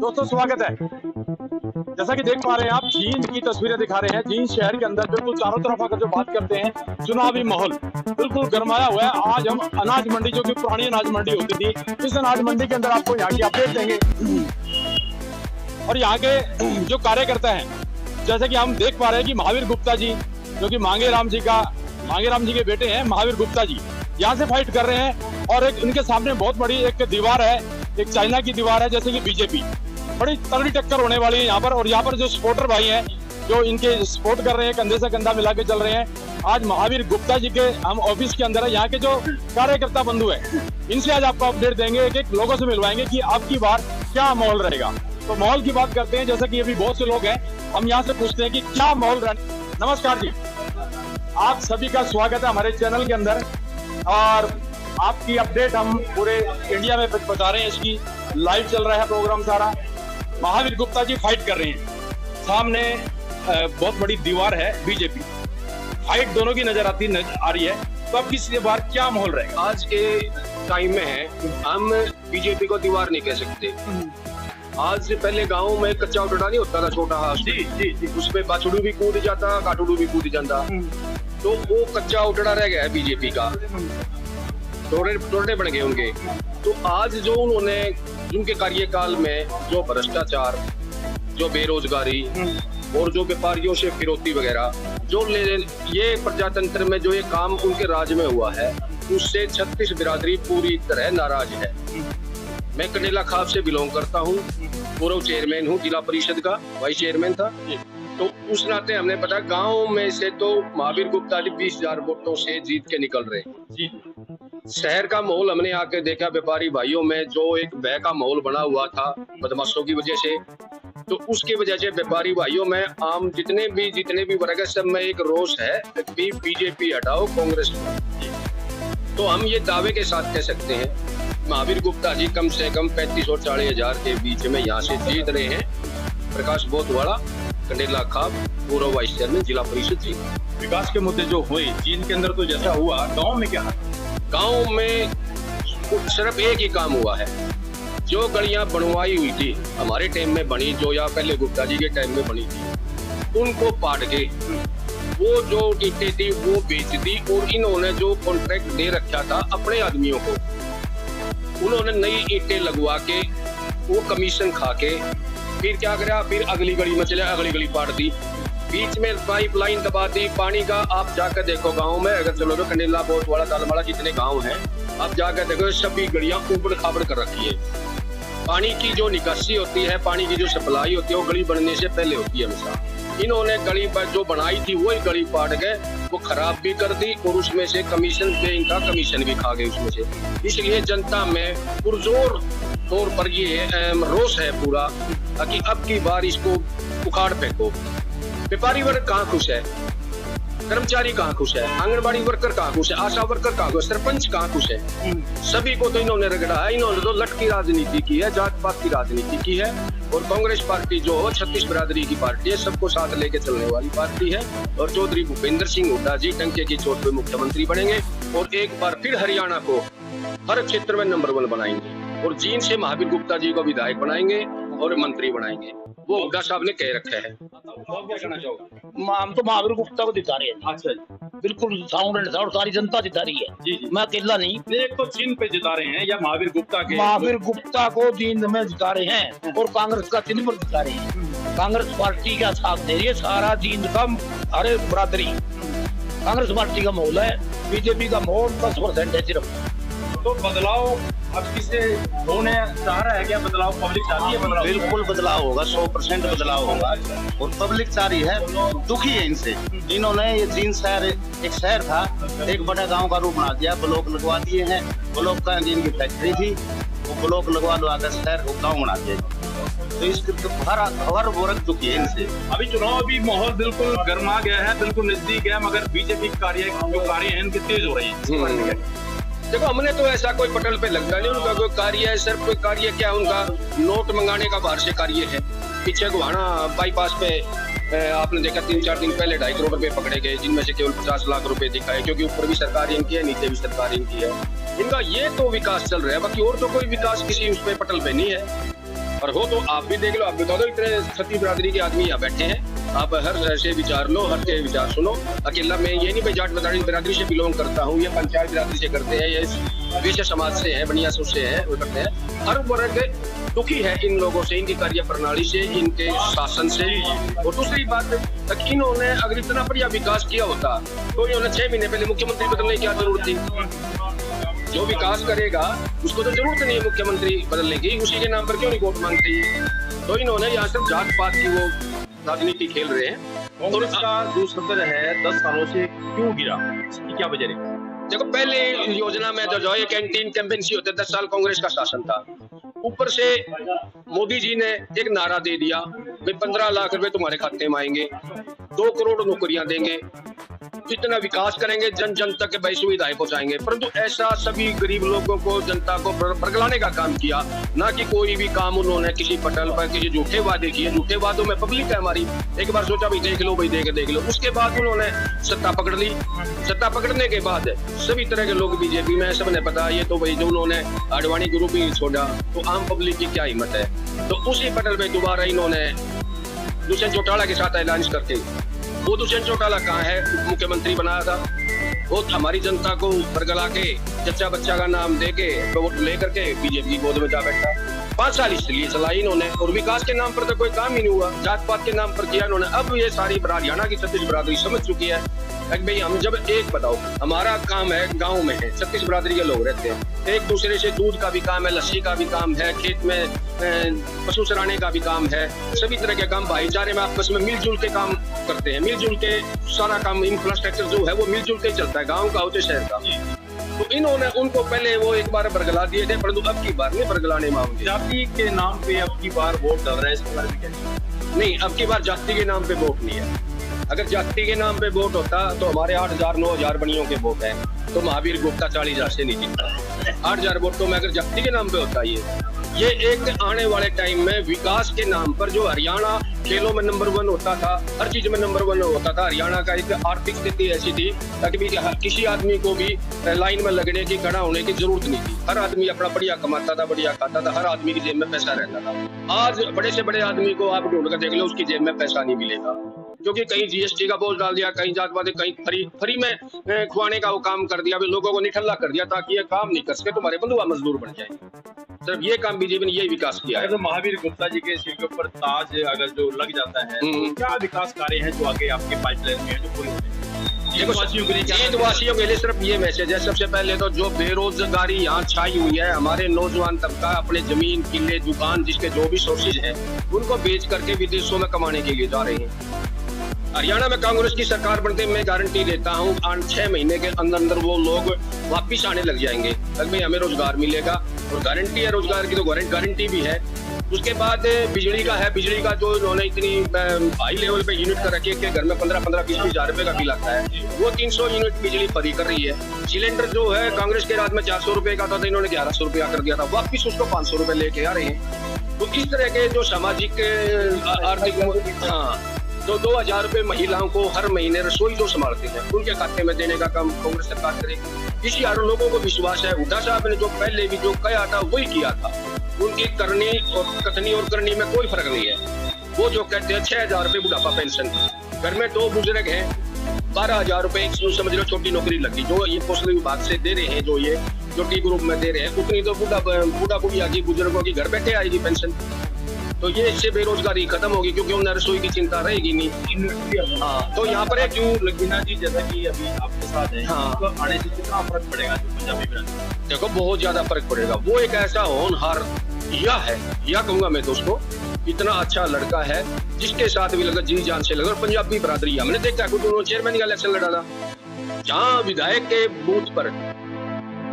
दोस्तों स्वागत है। जैसा कि देख पा रहे हैं आप, जींद की तस्वीरें दिखा रहे हैं। जींद शहर के अंदर बिल्कुल चारों तरफ अगर जो बात करते हैं, चुनावी माहौल बिल्कुल गरमाया हुआ है। आज हम अनाज मंडी, जो कि पुरानी अनाज मंडी होती थी, इस अनाज मंडी के अंदर आपको यहाँ की अपडेट देंगे। और यहाँ के जो कार्यकर्ता हैं, जैसे कि हम देख पा रहे हैं कि महावीर गुप्ता जी, जो कि मांगे राम जी के बेटे हैं, महावीर गुप्ता जी यहाँ से फाइट कर रहे हैं। और एक उनके सामने बहुत बड़ी एक दीवार है, एक चाइना की दीवार है, जैसे कि बीजेपी। बड़ी तगड़ी टक्कर होने वाली है यहाँ पर। और यहाँ पर जो सपोर्टर भाई हैं, जो इनके सपोर्ट कर रहे हैं, कंधे से कंधा मिला के चल रहे हैं। आज महावीर गुप्ता जी के हम ऑफिस के अंदर है। यहाँ के जो कार्यकर्ता बंधु है, इनसे आज आपको अपडेट देंगे, एक एक लोगों से मिलवाएंगे कि अब की बार क्या माहौल रहेगा। तो माहौल की बात करते हैं, जैसे कि अभी बहुत से लोग हैं, हम यहाँ से पूछते हैं कि क्या माहौल रहा। नमस्कार जी, आप सभी का स्वागत है हमारे चैनल के अंदर। और आपकी अपडेट हम पूरे इंडिया में बता रहे हैं, इसकी लाइव चल रहा है प्रोग्राम सारा। महावीर गुप्ता जी फाइट कर रहे हैं, सामने बहुत बड़ी दीवार है बीजेपी। फाइट दोनों की नजर आ रही है। तो अब किस बार क्या माहौल रहेगा? आज के टाइम में है, हम बीजेपी को दीवार नहीं कह सकते। आज से पहले गांव में कच्चा उठड़ा नहीं होता था, छोटा हाथ, जी। उसमें बाछड़ू भी कूद जाता, काटड़ू भी कूद जाता। तो वो कच्चा उठड़ा रह गया है बीजेपी का, टोटने बन गए उनके। तो आज जो उन्होंने उनके कार्यकाल में जो भ्रष्टाचार, जो बेरोजगारी और जो व्यापारियों से फिरौती वगैरह जो ये प्रजातंत्र में जो ये काम उनके राज में हुआ है, उससे छत्तीस बिरादरी पूरी तरह नाराज है। मैं कंडेला खाप से बिलोंग करता हूँ, पूर्व चेयरमैन हूँ, जिला परिषद का वाइस चेयरमैन था। तो उस नाते हमने पता, गांव में से तो महावीर गुप्ता जी 20,000 वोटों से जीत के निकल रहे जी। शहर का माहौल हमने आके देखा, व्यापारी भाइयों में जो एक भय का माहौल बना हुआ था बदमाशों की वजह से, तो उसकी वजह से व्यापारी भाइयों में आम जितने भी वर्ग है, सब में एक रोष है कि बीजेपी हटाओ, कांग्रेस। तो हम ये दावे के साथ कह सकते हैं, महावीर गुप्ता जी कम से कम 35 और 40,000 के बीच में यहाँ से जीत रहे हैं। प्रकाश बोधवाड़ा, कंडेला खाप, पूर्व वाइस चेयरमैन, जिला परिषद जी। विकास के मुद्दे जो हुए जींद के अंदर, तो जैसा हुआ गांव में क्या है? गांव में सिर्फ एक ही काम हुआ है, जो गलियां बनवाई हुई थी हमारे टाइम में बनी, जो या पहले गुप्ता जी के टाइम में बनी थी, उनको पाट के वो जो ईंटें थी वो बेच दी। और इन्होंने जो कॉन्ट्रैक्ट दे रखा था अपने आदमियों को, उन्होंने नई ईंटें लगवा के वो कमीशन खा के फिर क्या करा, फिर अगली गली में चले, अगली गली पाट दी, बीच में पाइपलाइन दबा दी पानी का। आप जाकर देखो गांव में, अगर चलो तो कंडेला, बोधवाड़ा, तालमाड़ा जितने गांव हैं, आप जाकर देखो सभी गलियां ऊबड़ खाबड़ कर रखी है। पानी की जो निकासी होती है, पानी की जो सप्लाई होती है, वो गली बनने से पहले होती है हमेशा। इन्होंने गली जो बनाई थी वही गली पाट गए, वो खराब भी कर दी और उसमें से कमीशन पे इनका कमीशन भी खा गए उसमें से। इसलिए जनता में पुरजोर तौर पर ये रोष है पूरा कि अब की बार इसको उखाड़ फेंको। व्यापारी वर्ग कहाँ खुश है, कर्मचारी कहाँ खुश है, आंगनबाड़ी वर्कर कहाँ खुश है, आशा वर्कर कहाँ खुश है, सरपंच कहाँ खुश है? सभी को तो इन्होंने रगड़ा है। इन्होंने तो लट की राजनीति की है, जात पात की राजनीति की है। और कांग्रेस पार्टी जो 36 बिरादरी की पार्टी है, सबको साथ लेके चलने वाली पार्टी है। और चौधरी भूपेंद्र सिंह हुड्डा जी टंके की चोट पे मुख्यमंत्री बनेंगे और एक बार फिर हरियाणा को हर क्षेत्र में नंबर 1 बनाएंगे। और जींद से महावीर गुप्ता जी को विधायक बनाएंगे और मंत्री बनाएंगे, वो हुड्डा साहब ने कह रखा है। क्या कहना चाहोगे? हम तो महावीर गुप्ता को दिखा रहे हैं। अच्छा जी, बिल्कुल साउंड एंड साउंड सारी जनता जिता रही है जी। मैं अकेला नहीं। एक तो चिन्ह पे जिता रहे हैं या महावीर गुप्ता के? महावीर गुप्ता को जींद में जिता रहे हैं और कांग्रेस का चिन्ह पर जिता रहे हैं। कांग्रेस पार्टी का साथ दे रही है सारा जींद का, अरे बरादरी कांग्रेस पार्टी का माहौल है। बीजेपी का माहौल 10% है सिर्फ। तो बदलाव अब किसे होने चाह रहा है? क्या बदलाव पब्लिक चाहती है? बदलाव बिल्कुल बदलाव होगा, 100% बदलाव होगा। और पब्लिक चाह रही है, दुखी है इनसे। इन्होंने ये जींद शहर एक शहर था, एक बड़ा गांव का रूप बना दिया, ब्लॉक लगवा दिए हैं। ब्लॉक का इनकी फैक्ट्री थी, वो ब्लॉक लगवा कर शहर को गाँव बना दिया। तो इसके हर वर्ग दुखी है इनसे। अभी चुनाव भी माहौल बिल्कुल गर्मा गया है, बिल्कुल नजदीक है, मगर बीजेपी कार्य है इनके तेज हो रही है। देखो, हमने तो ऐसा कोई पटल पे लगता नहीं उनका कोई कार्य है। सिर्फ कोई कार्य क्या है उनका, नोट मंगाने का बाहर से कार्य है। पीछे गुहाना बाईपास पे आपने देखा 3-4 दिन पहले 2.5 करोड़ रुपए पकड़े गए, जिनमें से केवल 50 लाख रुपए दिखाए, क्योंकि ऊपर भी सरकार इनकी है, नीचे भी सरकार इनकी है। इनका ये तो विकास चल रहा है, बाकी और तो कोई विकास किसी उस पे पटल पे नहीं है। और हो तो आप भी देख लो, आप बता दो, इतने छत्तीस बिरादरी के आदमी यहाँ बैठे हैं, आप हर ऐसे विचार लो, हर के विचार सुनो। अकेला मैं ये नहीं भाई जाट बिरादरी से बिलोंग करता हूँ, ये पंचायत बिरादरी से करते हैं, ये वैश्य समाज से है, बनिया से है, वो करते हैं। हर वर्ग दुखी है इन लोगों से, इनकी कार्य प्रणाली से, इनके शासन से। और दूसरी बात, इन्होंने अगर इतना बढ़िया विकास किया होता तो इन्होंने 6 महीने पहले मुख्यमंत्री बदलने की क्या जरूरत थी? जो विकास करेगा उसको तो जरूरत नहीं है मुख्यमंत्री बदलने की, उसी के नाम पर क्यों नहीं वोट मांगते हैं? तो इन्होंने यहाँ सिर्फ जात पात की वो राजनीति खेल रहे हैं। कांग्रेस का जो सदर है 10 सालों से क्यों गिरा, इसकी क्या वजह है? देखो, पहले योजना में जो ये कैंटीन कैंपेन सी होते 10 साल कांग्रेस का शासन था, ऊपर से मोदी जी ने एक नारा दे दिया, भाई 15 लाख रुपए तुम्हारे खाते में आएंगे, 2 करोड़ नौकरियां देंगे, इतना विकास करेंगे, जन जन तक भाई सुविधाएं पहुंचाएंगे। परंतु ऐसा सभी गरीब लोगों को, जनता को बरगलाने का काम किया, ना कि कोई भी काम उन्होंने किसी पटल पर किसी झूठे वादे किए। झूठे वादों में पब्लिक है हमारी, एक बार सोचा भाई देख लो, भाई देख लो। उसके बाद उन्होंने सत्ता पकड़ ली। सत्ता पकड़ने के बाद सभी तरह के लोग बीजेपी में, सबने पता ये तो भाई जो उन्होंने आडवाणी ग्रुप ही छोड़ा, तो आम पब्लिक की क्या हिम्मत है। तो उसी पटल पे दोबारा इन्होंने दुष्यंत चौटाला के साथ एलान करके, वो दुष्यंत चौटाला कहाँ है, मुख्यमंत्री बनाया था, वो हमारी जनता को बरगला के चच्चा बच्चा का नाम दे के वोट लेकर के बीजेपी की गोद में जा बैठा। 5 साल इसलिए चलाई इन्होंने, और विकास के नाम पर तो कोई काम ही नहीं हुआ, जात पात के नाम पर किया इन्होंने। अब ये सारी हरियाणा की 36 बिरादरी समझ चुकी है भाई हम जब एक बताओ, हमारा काम है, गांव में है 36 बिरादरी के लोग रहते हैं, एक दूसरे से दूध का भी काम है, लस्सी का भी काम है, खेत में पशु चराने का भी काम है, सभी तरह के काम भाईचारे में आपस में मिलजुल के काम करते हैं। मिलजुल के सारा काम, इंफ्रास्ट्रक्चर जो है वो मिलजुल के चलता है, गाँव का हो चाहे शहर का। तो इन्होंने उनको पहले वो एक बार बरगला दिए थे, परंतु अब की बार नहीं बरगलाने मांगे। जाति के नाम पे अब की बार वोट डल रहा है, इसके बारे में क्या? नहीं, अब की बार जाति के नाम पे वोट नहीं है। अगर जाति के नाम पे वोट होता तो हमारे 8,000 9,000 बनियों के वोट हैं, तो महावीर गुप्ता 40,000 से नहीं जीतता। 8,000 वोट तो मैं अगर जाति के नाम पे होता ये एक आने वाले टाइम में विकास के नाम पर, जो हरियाणा खेलों में नंबर 1 होता था, हर चीज में नंबर 1 होता था, हरियाणा का एक आर्थिक स्थिति ऐसी थी ताकि किसी आदमी को भी लाइन में लगने की, खड़ा होने की जरूरत नहीं थी। हर आदमी अपना बढ़िया कमाता था, बढ़िया खाता था, हर आदमी की जेब में पैसा रहता था। आज बड़े से बड़े आदमी को आप ढूंढ कर देख लो, उसकी जेब में पैसा नहीं मिलेगा, क्योंकि कहीं जीएसटी का बोझ डाल दिया, कहीं जातवादी, कहीं फ्री में खुआने का वो काम कर दिया, लोगों को निठल्ला कर दिया ताकि ये काम नहीं कर सके, तुम्हारे बंधुआ मजदूर बन जाए। सिर्फ ये काम बीजेपी ने यही विकास किया है। अगर महावीर गुप्ता जी के सिर के ऊपर ताज अगर जो लग जाता है, तो क्या विकास कार्य हैं जो आगे आपके पाइपलाइन में है जो पूरे होते हैं? देशवासियों के लिए सिर्फ ये मैसेज है, सबसे पहले तो जो बेरोजगारी यहाँ छाई हुई है, हमारे नौजवान तबका अपने जमीन, किले, दुकान, जिसके जो भी सोर्सेज हैं, उनको बेच करके विदेशों में कमाने के लिए जा रहे हैं। हरियाणा में कांग्रेस की सरकार बनते मैं गारंटी देता हूँ 6 महीने के अंदर अंदर वो लोग वापिस आने लग जाएंगे, भाई हमें रोजगार मिलेगा, और गारंटी है रोजगार की, तो गारंटी भी है। उसके बाद बिजली का है, बिजली का जो उन्होंने इतनी हाई लेवल पे यूनिट कर रखी है कि घर में 15-20 हजार रुपए का बिल आता है, वो 300 यूनिट बिजली फ्री कर रही है। सिलेंडर जो है कांग्रेस के राज में 400 रुपए का था, तो इन्होंने 1100 रुपया कर दिया था, वापिस उसको 500 रुपए लेके आ रहे हैं। तो इस तरह के जो सामाजिक आर्थिक, हाँ, तो 2,000 रुपए महिलाओं को हर महीने रसोई जो संभालते हैं उनके खाते में देने का काम कांग्रेस सरकार करेगी। इसी कारण लोगों को विश्वास है, हुड्डा साहब ने जो पहले भी जो कहा था वही किया था, उनकी करनी और कथनी और करनी में कोई फर्क नहीं है। वो जो कहते हैं 6,000 रुपए बुढ़ापा पेंशन, घर में 2 बुजुर्ग हैं, 12,000 रुपए समझ लो छोटी नौकरी लगी, जो ये पोस्टल विभाग से दे रहे हैं, जो टी ग्रुप में दे रहे हैं, उतनी तो बूढ़ा बुढ़िया की बुजुर्गों की घर बैठे आएगी पेंशन। तो ये इससे बेरोजगारी खत्म होगी, क्योंकि उन्हें रसोई की चिंता रहेगी नहीं। हाँ, तो यहाँ पर एक लगीना जी, जैसा कि अभी आपके साथ है, हाँ, तो आने से कितना फर्क पड़ेगा जो पंजाबी बिरादरी? देखो बहुत ज्यादा फर्क पड़ेगा। वो एक ऐसा होनहार या कहूंगा मैं दोस्तों, इतना अच्छा लड़का है जिसके साथ भी लगा जी जान से लगा। और पंजाबी बिरादरी हमने देखा, खुद उन्होंने चेयरमैन का इलेक्शन लड़ा था, जहाँ विधायक के बूथ पर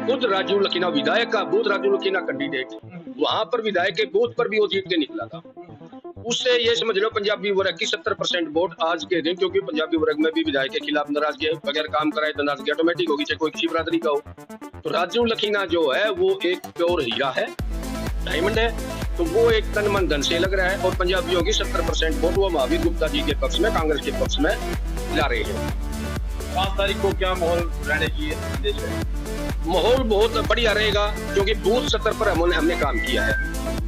खुद राजू लखीना, विधायक का बूथ राजू लखीना कैंडिडेट, वहां पर विधायक के बूथ पर भी वो जीत के निकला था। उससे ये समझ लो पंजाबी वर्ग की 70% वोट आज के दिन, क्योंकि पंजाबी वर्ग में भी विधायक के खिलाफ नाराजगी है, बगैर काम कराए तो नाराजगी ऑटोमेटिक होगी, चाहे कोई किसी बिरादरी का हो। तो राजू लखीना जो है वो एक प्योर हीरा है, डायमंड है, तो वो एक तन मन धन से लग रहा है, और पंजाबियों की 70% वोट वो महावीर गुप्ता जी के पक्ष में, कांग्रेस के पक्ष में ला रहे हैं। 5 तारीख को क्या माहौल रहने की देश है? माहौल बहुत बढ़िया रहेगा, क्योंकि बूथ स्तर पर हमने काम किया है,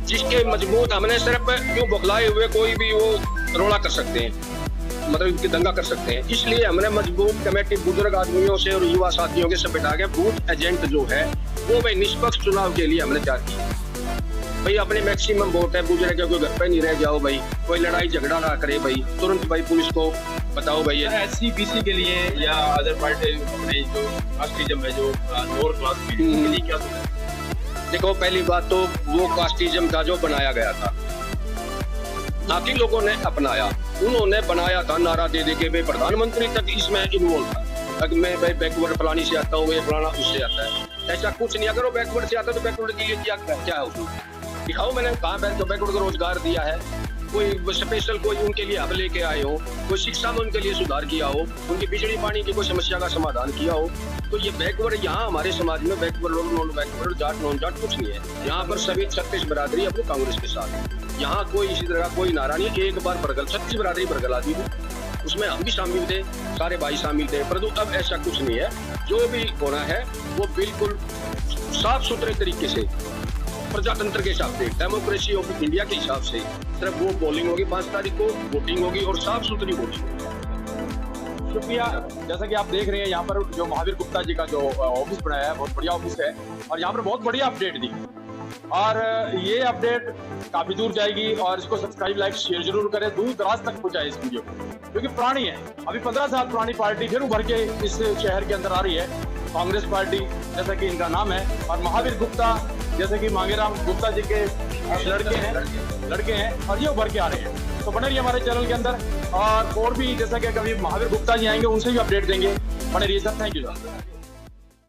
जिसके मजबूत हमने सिर्फ क्यों बौखलाए हुए कोई भी वो रोड़ा कर सकते हैं, मतलब कि दंगा कर सकते हैं, इसलिए हमने मजबूत कमेटी बुजुर्ग आदमियों से और युवा साथियों के सब बिठा के बूथ एजेंट जो है वो भाई निष्पक्ष चुनाव के लिए हमने तैयार किया। भाई अपने मैक्सिमम वोट है, बुजुर्ग के कोई घर पे नहीं रह जाओ भाई, कोई लड़ाई झगड़ा ना करे भाई, तुरंत भाई पुलिस को बताओ भाई। SC BC के लिए या अदर पार्टी अपने जो कास्टिज्म है जो लोअर क्लास के लिए क्या सोचते? देखो पहली बात तो वो कास्टिज्म का जो बनाया गया था, बाकी लोगों ने अपनाया, उन्होंने बनाया था नारा दे दे के भाई प्रधानमंत्री तक इसमें इन्वॉल्व था। अगर मैं भाई बैकवर्ड फलानी से आता हूँ, फलाना उससे आता है, ऐसा कुछ नहीं। अगर वो बैकवर्ड से आता है तो बैकवर्ड के लिए क्या है उसमें दिखाओ, मैंने कहा तो बैकवर्ड को रोजगार दिया है, कोई स्पेशल कोई उनके लिए हब लेके आए हो, कोई शिक्षा में उनके लिए सुधार किया हो, उनकी बिजली पानी की कोई समस्या का समाधान किया हो। तो ये बैकवर्ड यहाँ हमारे समाज में बैकवर्ड और non backward, Jat non Jat कुछ नहीं है। यहाँ पर सभी 36 बिरादरी अपनी कांग्रेस के साथ है, यहाँ कोई इसी तरह का कोई नारा नहीं। एक बार बरगल 36 बिरादरी बरगल आदमी थी, उसमें हम भी शामिल थे, सारे भाई शामिल थे, परंतु अब ऐसा कुछ नहीं है। जो भी होना है वो बिल्कुल साफ सुथरे तरीके से प्रजातंत्र के हिसाब से, डेमोक्रेसी ऑफ इंडिया के हिसाब से सिर्फ वो पोलिंग होगी, 5 तारीख को वोटिंग होगी और साफ सुथरी वोटिंग होगी। शुक्रिया। जैसा कि आप देख रहे हैं यहाँ पर जो महावीर गुप्ता जी का जो ऑफिस बनाया है, बहुत बढ़िया ऑफिस है और यहाँ पर बहुत बढ़िया अपडेट दी, और ये अपडेट काफी दूर जाएगी और इसको सब्सक्राइब लाइक शेयर जरूर करें, दूर दराज तक पहुंचाए इस वीडियो को, क्योंकि पुरानी है, अभी 15 साल पुरानी पार्टी फिर उभर के इस शहर के अंदर आ रही है, कांग्रेस पार्टी जैसा कि इनका नाम है। और महावीर गुप्ता जैसे कि मांगेराम गुप्ता जी के लड़के हैं और ये उभर के आ रहे हैं। तो बने रहिए हमारे चैनल के अंदर, और भी जैसा कि कभी महावीर गुप्ता जी आएंगे उनसे भी अपडेट देंगे। बने रहिए सर, थैंक यू सर।